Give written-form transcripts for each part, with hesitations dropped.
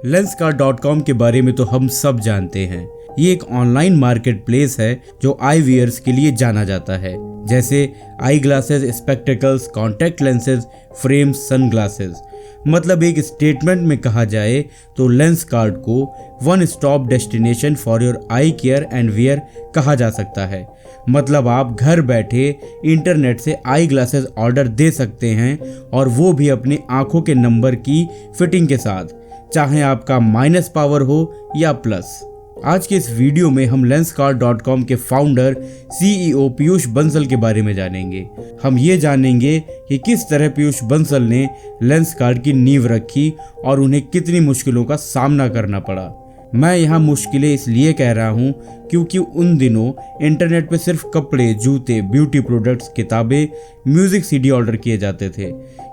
Lenskart.com के बारे में तो हम सब जानते हैं। ये एक ऑनलाइन मार्केट प्लेस है जो आई वियर्स के लिए जाना जाता है, जैसे eye glasses, spectacles, contact lenses, frames, sunglasses. मतलब एक स्टेटमेंट में कहा जाए तो लेंसकार्ट को one stop destination for your I care and wear कहा जा सकता है। मतलब आप घर बैठे इंटरनेट से आई ग्लासेस ऑर्डर दे सकते हैं, और वो भी अपनी आंखों के नंबर की फिटिंग के साथ, चाहे आपका माइनस पावर हो या प्लस। आज के इस वीडियो में हम Lenskart.com के फाउंडर CEO पीयूष बंसल के बारे में जानेंगे। हम ये जानेंगे कि किस तरह पीयूष बंसल ने Lenskart की नींव रखी और उन्हें कितनी मुश्किलों का सामना करना पड़ा। मैं यहाँ मुश्किलें इसलिए कह रहा हूँ क्योंकि उन दिनों इंटरनेट पे सिर्फ कपड़े, जूते, ब्यूटी प्रोडक्ट्स, किताबें, म्यूजिक CD ऑर्डर किए जाते थे।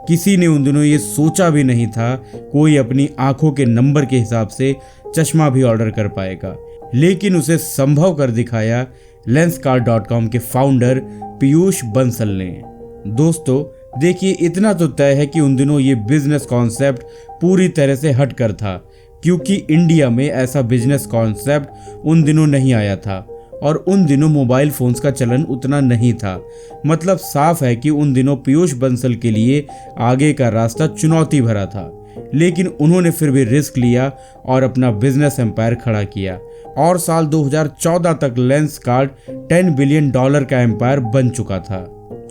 किसी ने उन दिनों ये सोचा भी नहीं था कोई अपनी आंखों के नंबर के हिसाब से चश्मा भी ऑर्डर कर पाएगा, लेकिन उसे संभव कर दिखाया Lenskart.com के फाउंडर पीयूष बंसल ने। दोस्तों देखिए, इतना तो तय है कि उन दिनों ये बिजनेस कॉन्सेप्ट पूरी तरह से हटकर था, क्योंकि इंडिया में ऐसा बिजनेस कॉन्सेप्ट उन दिनों नहीं आया था और उन दिनों मोबाइल फोन्स का चलन उतना नहीं था। मतलब साफ है कि उन दिनों पीयूष बंसल के लिए आगे का रास्ता चुनौती भरा था, लेकिन उन्होंने फिर भी रिस्क लिया और अपना बिजनेस एम्पायर खड़ा किया, और साल 2014 तक Lenskart $10 बिलियन का एम्पायर बन चुका था।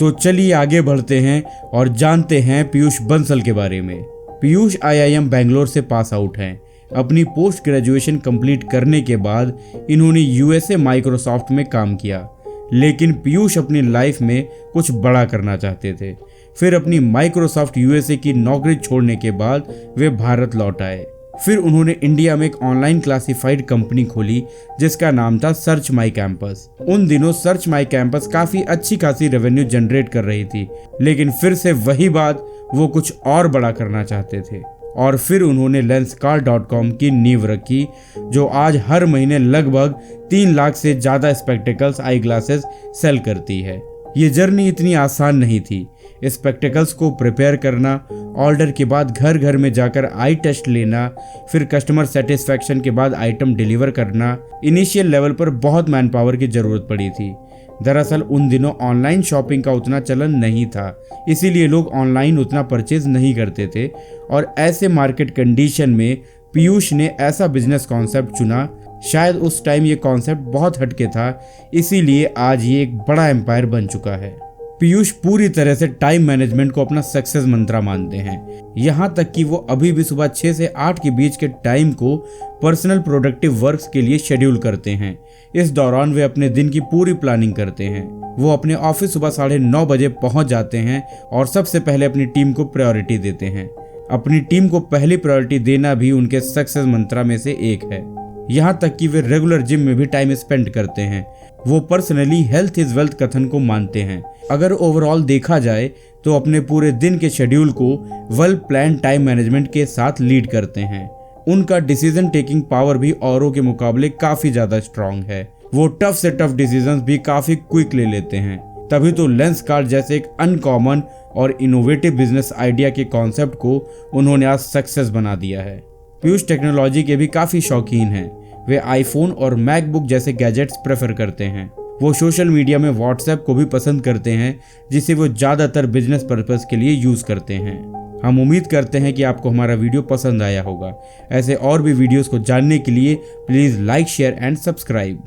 तो चलिए आगे बढ़ते हैं और जानते हैं पीयूष बंसल के बारे में। पीयूष IIM बेंगलोर से पास आउट हैं। अपनी पोस्ट ग्रेजुएशन कंप्लीट करने के बाद इन्होंने USA माइक्रोसॉफ्ट में काम किया, लेकिन पीयूष अपनी लाइफ में कुछ बड़ा करना चाहते थे। फिर अपनी माइक्रोसॉफ्ट USA की नौकरी छोड़ने के बाद वे भारत लौट आए। फिर उन्होंने इंडिया में एक ऑनलाइन क्लासिफाइड कंपनी खोली जिसका नाम था सर्च माई कैंपस। उन दिनों सर्च माई कैंपस काफी अच्छी खासी रेवेन्यू जनरेट कर रही थी, लेकिन फिर से वही बात, वो कुछ और बड़ा करना चाहते थे। और फिर उन्होंने Lenskart.com की नींव रखी, जो आज हर महीने लगभग 3 लाख से ज़्यादा स्पेक्टिकल्स, आई ग्लासेस सेल करती है। ये जर्नी इतनी आसान नहीं थी। स्पेक्टिकल्स को प्रिपेयर करना, ऑर्डर के बाद घर घर में जाकर आई टेस्ट लेना, फिर कस्टमर सेटिस्फैक्शन के बाद आइटम डिलीवर करना, इनिशियल लेवल पर बहुत मैन पावर की ज़रूरत पड़ी थी। दरअसल उन दिनों ऑनलाइन शॉपिंग का उतना चलन नहीं था, इसीलिए लोग ऑनलाइन उतना परचेज नहीं करते थे, और ऐसे मार्केट कंडीशन में पीयूष ने ऐसा बिजनेस कॉन्सेप्ट चुना। शायद उस टाइम ये कॉन्सेप्ट बहुत हटके था, इसीलिए आज ये एक बड़ा एम्पायर बन चुका है। पीयूष पूरी तरह से टाइम मैनेजमेंट को अपना सक्सेस मंत्रा मानते हैं, यहाँ तक कि वो अभी भी सुबह 6 से 8 के बीच के टाइम को पर्सनल प्रोडक्टिव वर्क्स के लिए शेड्यूल करते हैं। इस दौरान वे अपने दिन की पूरी प्लानिंग करते हैं। वो अपने ऑफिस सुबह 9:30 बजे पहुंच जाते हैं और सबसे पहले अपनी टीम को प्रायोरिटी देते हैं। अपनी टीम को पहली प्रायोरिटी देना भी उनके सक्सेस मंत्रा में से एक है। यहाँ तक कि वे रेगुलर जिम में भी टाइम स्पेंड करते हैं। वो पर्सनली हेल्थ इज वेल्थ कथन को मानते हैं। अगर ओवरऑल देखा जाए तो अपने पूरे दिन के शेड्यूल को वेल प्लान टाइम मैनेजमेंट के साथ लीड करते हैं। उनका डिसीजन टेकिंग पावर भी औरों के मुकाबले काफी ज्यादा स्ट्रांग है। वो टफ से टफ डिसीजंस भी काफी क्विक ले लेते हैं। तभी तो Lenskart जैसे एक अनकॉमन और इनोवेटिव बिजनेस आइडिया के कॉन्सेप्ट को उन्होंने आज सक्सेस बना दिया है। पीयूष टेक्नोलॉजी के भी काफी शौकीन हैं। वे आईफोन और मैकबुक जैसे गैजेट्स प्रेफर करते हैं। वो सोशल मीडिया में व्हाट्सएप को भी पसंद करते हैं, जिसे वो ज़्यादातर बिजनेस पर्पस के लिए यूज़ करते हैं। हम उम्मीद करते हैं कि आपको हमारा वीडियो पसंद आया होगा। ऐसे और भी वीडियोस को जानने के लिए please like, share and subscribe.